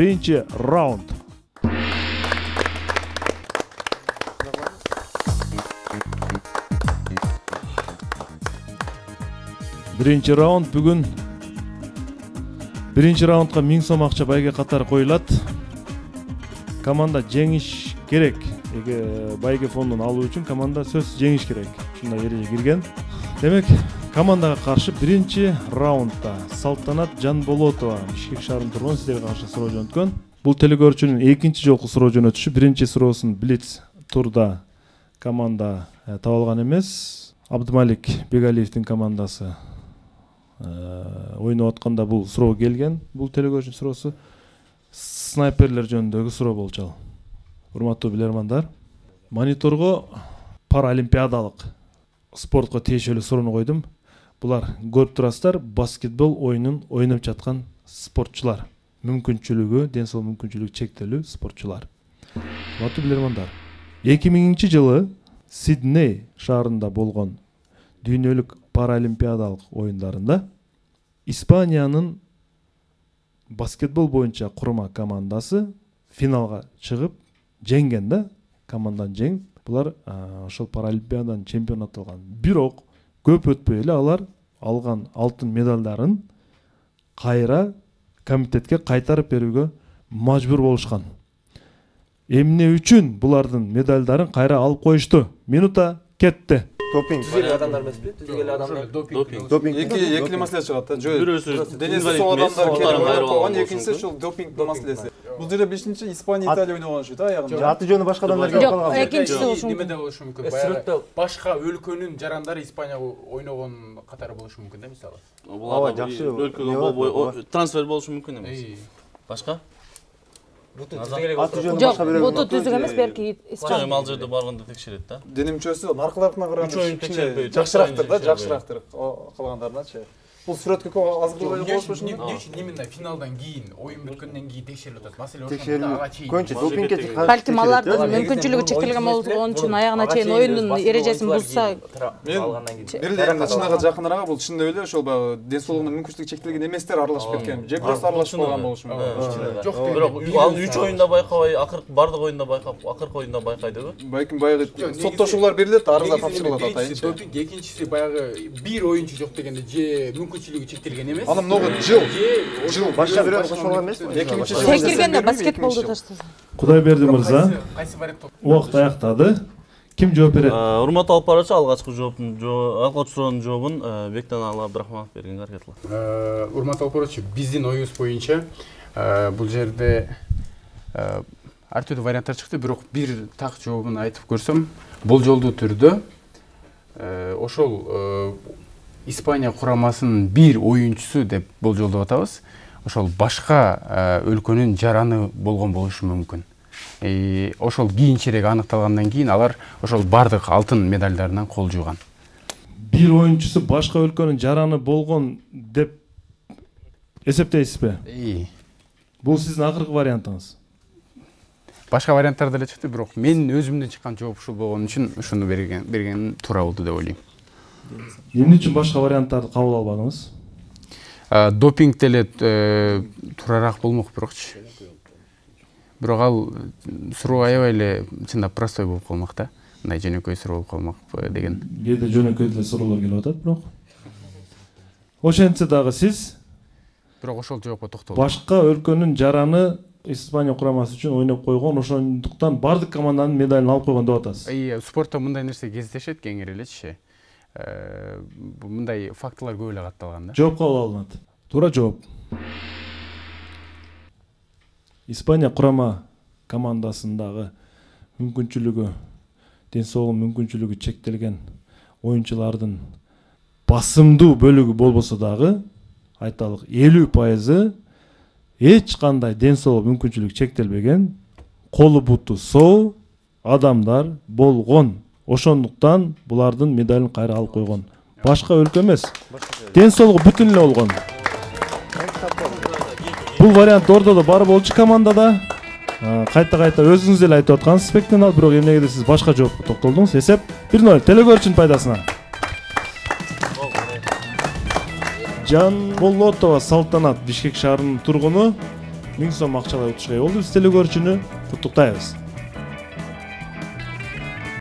Birinchi rauнд. Birinchi rauнд bugun. Birinchi raundga 1000 so'm акча байге катары коюлат. Команда жеңиш керек. Байге фондун алуу үчүн команда сөз жеңиш керек. Ушундай эреже кирген. Демек, командага каршы биринчи раундда Салтанат Жанболотова Бишкек шаарынын тургуну сиздерге каршы суроо жөнөткөн. Бул телекөрүүчүнүн экинчи жолку суроо жөнөтүшү. Биринчи суроосун Блиц турда команда таба алган эмес. Абдымалик Бегалиевдин командасы ойноп атканда бул суроо келген. Бул телекөрүүчүнүн суроосу снайперлер жөнүндөгү суроо болчу. Урматтуу билермандар, мониторго паралимпиадалык спортко тиешелүү суроону койдум. Булар көрүп турасыздар, баскетбол оюнун ойноп жаткан спортчулар, мүмкүнчүлүгү, ден соолук мүмкүнчүлүгү чектелүү спортчулар. Урматтуу билермандар, 2000-жылы Сидней шаарында болгон дүйнөлүк паралимпиадалык оюндарында Испаниянын баскетбол боюнча курма командасы финалга чыгып жеңген да, командан жеңип, булар ошол паралимпиададан чемпион аталган. Бирок көп өтпөй эле алар алган алтын медалдарын кайра комитетке кайтарып берүүгө мажбур болушкан. Эмне үчүн булардын медалдарын кайра алып коюшту? Минута кетти. Допинг. Түзүгеле адамдар эмеспи? Түзүгеле адамдар. Допинг. Эки маселе чыгат да. Бирөөсү денеси сол адамдар келип койгон, экинчиси ушул допинг маселеси. Бул жерде билишимче Испания, Италия ойногон ушул да, аягында. Аты жөнү башка адамдар келип калган. Экинчиси болушу мүмкүн. Немеде болушу мүмкүн. Баягы башка өлкөнүн жарандары Испанияга ойногон катары болушу мүмкүн да, мисалы. Ооба, жакшы. Өлкөгө трансфер болушу мүмкүн эмес. Башка? Аты жөнү башка бирөө. Буту түзүк эмес, берки Испания. Ал жерде барганда текшерет да. Дене мүчөсү наркыларына караганда жакшырактыр да, жакшырактыр калгандарыначы. Бул сүрөткө аз кылып коюшпуш. Эмне үчүн именно финалдан кийин, оюн бүткөндөн кийин текшерилип атат? Маселе Текшерүү. ага чейин. Көбүнчө допингке Балким алардын мүмкүнчүлүгү чектелген болгон үчүн аягына чейин оюндун эрежесин бузса алгандан кийин. Бирден чыныгы жакыныраак, бул чындап эле ошол баягы ден соолугуна мүмкүнчүлүгү чектелген эместер аралашып кеткен. Же просто аралашып калган болушу мүмкүн. Жок, Бирок ал 3 оюнда байкабай, акыркы бардык оюнда байкап, акыркы оюнда байкайдыбы? Балким баягы соттошуулар берилет, арыздар тапшырылат атайынчы. Допинг экинчиси баягы бир оюнчу жок дегенде же мүмкүнчүлүгү чектелген эмес. Аны много жыл башка бирөө кошулган эмеспи? текшергенде баскетболду таштады. Кудайберди мырза, Кайсы вариант? убакыт аяктады. Ким жооп берет? Урматтуу алып барачы, алгачкы суроонун жообун Бектен Абдрахманов бергенге аракет кылат. Урматтуу алып барачы, биздин оюбуз боюнча бул жерде ар түрдүү варианттар чыкты, бирок бир так жообун айтып көрсөм, болжолдуу түрдө ошол Испания курамасынын бир оюнчусу деп болжолдоп атабыз. Ошол башка өлкөнүн жараны болгон болушу мүмкүн. Ошол кийинчерээк аныкталгандан кийин алар ошол бардык алтын медальдарынан кол жууган. Бир оюнчусу башка өлкөнүн жараны болгон деп эсептейсизби? Бул сиздин акыркы вариантыңыз. Башка варианттар деле чыкты, бирок мен өзүмдөн чыккан жооп ушул болгон үчүн ушуну берген туура болду деп ойлойм. Эмне үчүн башка варианттарды кабыл албадыңыз? Допинг деле турараак болмок бирокчу. Бирок ал суроо аябай эле чындап простой болуп калмак да. Мындай жөнөкөй суроо болуп калмак деген. Кээде жөнөкөй деле суроолор келип атат, бирок ошентсе дагы сиз бирок ошол жоопко токтолдум. Башка өлкөнүн жараны Испания курамасы үчүн ойноп койгон, ошондуктан бардык команданын медалын алып койгон деп атасыз. Спортто мындай нерсе кездешет кеңири элечи. Мындай фактылар көп эле катталган да. Жооп кабыл алынат. Туура жооп. Испания курама командасындагы мүмкүнчүлүгү, ден соолук мүмкүнчүлүгү чектелген оюнчулардын басымдуу бөлүгү болбосо дагы, айталык 50% эч кандай ден соолук мүмкүнчүлүгү чектелбеген, колу буту соо адамдар болгон. Ошондуктан булардын медалын кайра алып койгон. Башка өлкө эмес. Ден соолугу бүтүн эле болгон. Бул вариант ордодо бар болчу командада. Кайта өзүңүз эле айтып аткансыз спектен ал, бирок эмнегеде сиз башка жоопко токтолдуңуз. Эсеп 1-0 телекөрүүчүнүн пайдасына. Жанболотова Салтанат Бишкек шаарынын тургуну 1000 сом акчалай утуш ээ болду биз теле көрүүчүнү. Куттуктайбыз.